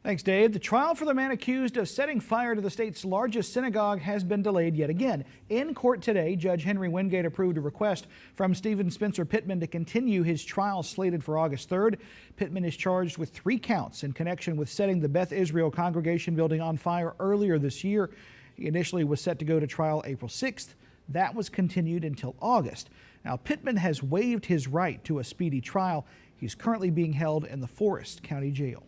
Thanks, Dave. The trial for the man accused of setting fire to the state's largest synagogue has been delayed yet again. In court today, Judge Henry Wingate approved a request from Stephen Spencer Pittman to continue his trial slated for August 3rd. Pittman is charged with 3 counts in connection with setting the Beth Israel congregation building on fire earlier this year. He initially was set to go to trial April 6th. That was continued until August. Now, Pittman has waived his right to a speedy trial. He's currently being held in the Forest County Jail.